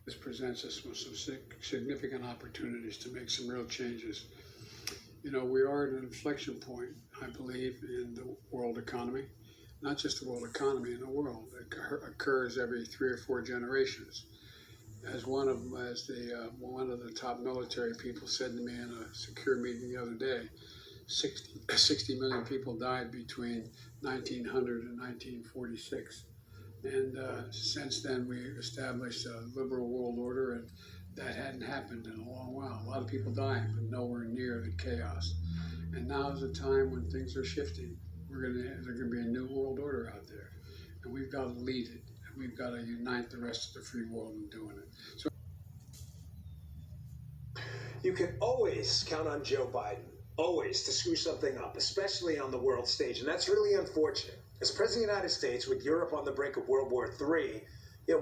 This presents us with some significant opportunities to make some real changes. You know, we are at an inflection point, I believe, in the world economy. Not just the world economy, in the world. It occurs every 3 or 4 generations. As one of the top military people said to me in a secure meeting the other day, 60 million people died between 1900 and 1946. And since then, we established a liberal world order, and that hadn't happened in a long while. A lot of people dying, but nowhere near the chaos. And now is a time when things are shifting. There's going to be a new world order out there, and we've got to lead it. And we've got to unite the rest of the free world in doing it. So you can always count on Joe Biden, always, to screw something up, especially on the world stage, and that's really unfortunate. As President of the United States, with Europe on the brink of World War III,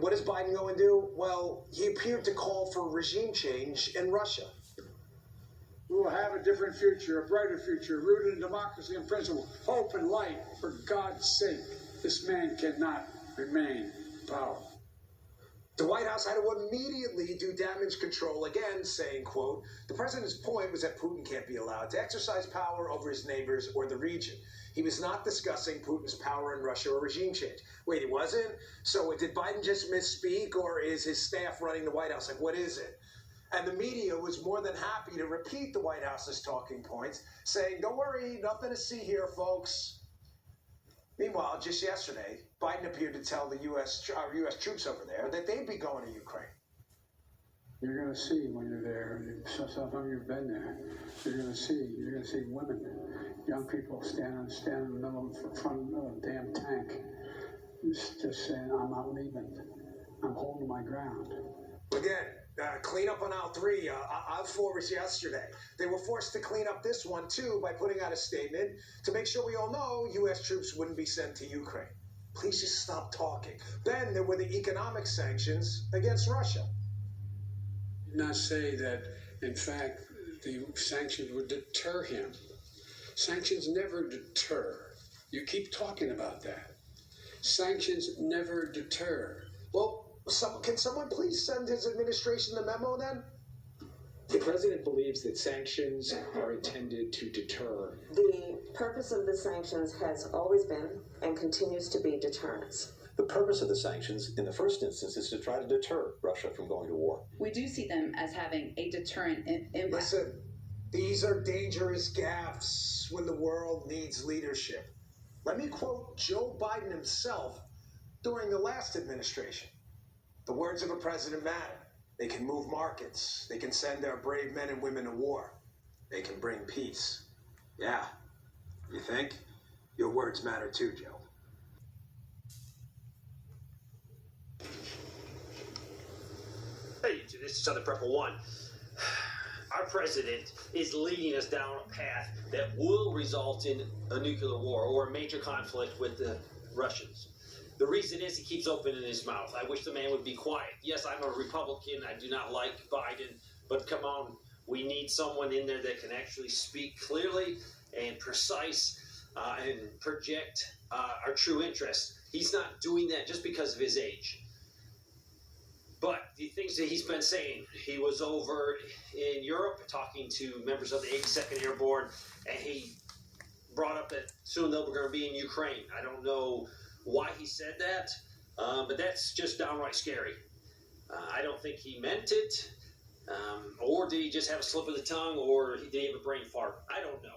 what does Biden go and do? Well, he appeared to call for regime change in Russia. We will have a different future, a brighter future, rooted in democracy and principle, hope and light. For God's sake, this man cannot remain in power. The White House had to immediately do damage control again, saying, quote, the president's point was that Putin can't be allowed to exercise power over his neighbors or the region. He was not discussing Putin's power in Russia or regime change. Wait, he wasn't? So did Biden just misspeak, or is his staff running the White House? Like, what is it? And the media was more than happy to repeat the White House's talking points, saying, don't worry, nothing to see here, folks. Meanwhile, just yesterday, Biden appeared to tell the U.S. troops over there that they'd be going to Ukraine. you're going to see when you're there, some of you've been there, you're going to see women, young people standing in the middle of front of a damn tank, just saying, I'm not leaving. I'm holding my ground. Again, clean up on aisle 3. Aisle 4 was yesterday. They were forced to clean up this one, too, by putting out a statement to make sure we all know U.S. troops wouldn't be sent to Ukraine. Please just stop talking. Then there were the economic sanctions against Russia. Did not say that, in fact, the sanctions would deter him. Sanctions never deter. You keep talking about that. Sanctions never deter. Well, can someone please send his administration the memo then? The president believes that sanctions are intended to deter. The purpose of the sanctions has always been and continues to be deterrence. The purpose of the sanctions, in the first instance, is to try to deter Russia from going to war. We do see them as having a deterrent impact. Listen, these are dangerous gaffes when the world needs leadership. Let me quote Joe Biden himself during the last administration. The words of a president matter. They can move markets. They can send our brave men and women to war. They can bring peace. Yeah, you think? Your words matter too, Joe. Hey, YouTube, this is Southern Prepper 1. Our president is leading us down a path that will result in a nuclear war or a major conflict with the Russians. The reason is he keeps opening his mouth. I wish the man would be quiet. Yes, I'm a Republican. I do not like Biden. But come on, we need someone in there that can actually speak clearly and precise and project our true interests. He's not doing that just because of his age. But the things that he's been saying, he was over in Europe talking to members of the 82nd Airborne, and he brought up that soon they're going to be in Ukraine. I don't know why he said that, but that's just downright scary. I don't think he meant it, or did he just have a slip of the tongue, or did he have a brain fart? I don't know.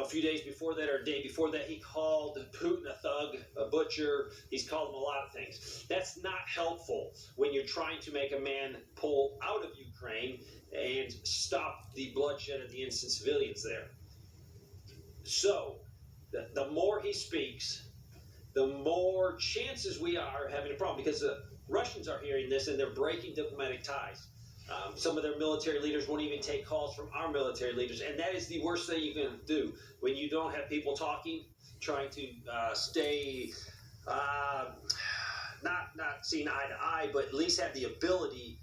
A few days before that, or a day before that, he called Putin a thug, a butcher. He's called him a lot of things. That's not helpful when you're trying to make a man pull out of Ukraine and stop the bloodshed of the innocent civilians there. So, the more he speaks, the more chances we are having a problem, because the Russians are hearing this and they're breaking diplomatic ties. Some of their military leaders won't even take calls from our military leaders, and that is the worst thing you can do when you don't have people talking, trying to stay not seeing eye to eye, but at least have the ability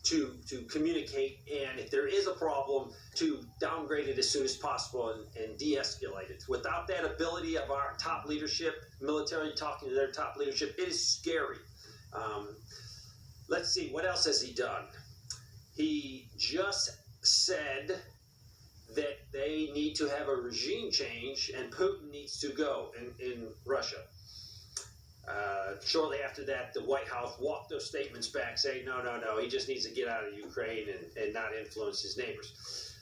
to communicate, and if there is a problem, to downgrade it as soon as possible and de-escalate it. Without that ability of our top leadership, military talking to their top leadership, it is scary. let's see, what else has he done? He just said that they need to have a regime change and Putin needs to go in Russia. Shortly after that, the White House walked those statements back, saying, no, he just needs to get out of Ukraine and not influence his neighbors.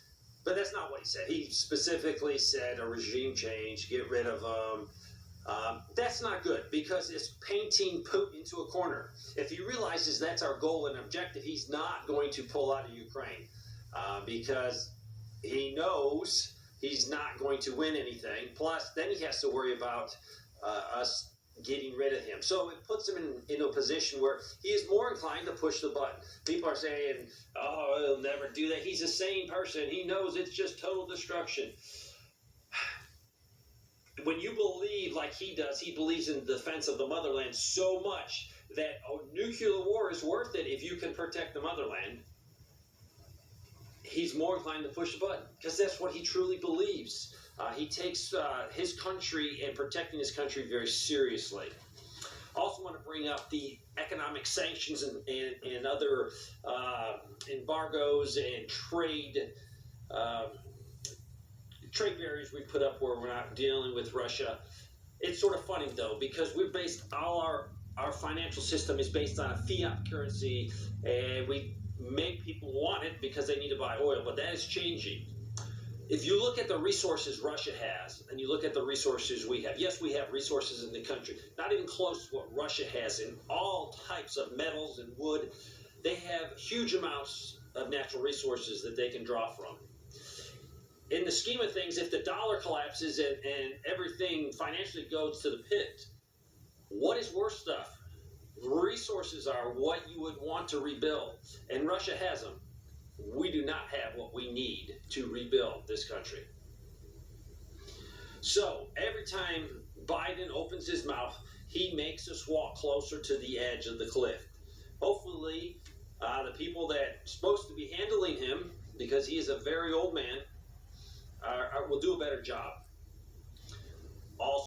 But that's not what he said. He specifically said a regime change, get rid of them. That's not good because it's painting Putin into a corner. If he realizes that's our goal and objective, he's not going to pull out of Ukraine because he knows he's not going to win anything. Plus, then he has to worry about us getting rid of him. So it puts him in a position where he is more inclined to push the button. People are saying, oh, he'll never do that. He's a sane person. He knows it's just total destruction. When you believe like he does, he believes in the defense of the motherland so much that a nuclear war is worth it if you can protect the motherland. He's more inclined to push the button because that's what he truly believes. He takes his country and protecting his country very seriously. Also want to bring up the economic sanctions and other embargoes and trade barriers we put up where we're not dealing with Russia. It's sort of funny though because we're based all our financial system is based on a fiat currency, and we make people want it because they need to buy oil, but that is changing. If you look at the resources Russia has and you look at the resources we have, yes, we have resources in the country, not even close to what Russia has in all types of metals and wood. They have huge amounts of natural resources that they can draw from. In the scheme of things, if the dollar collapses and everything financially goes to the pit, what is worse stuff? Resources are what you would want to rebuild, and Russia has them. We do not have what we need to rebuild this country. So every time Biden opens his mouth, he makes us walk closer to the edge of the cliff. Hopefully, the people that are supposed to be handling him, because he is a very old man, will do a better job. Also,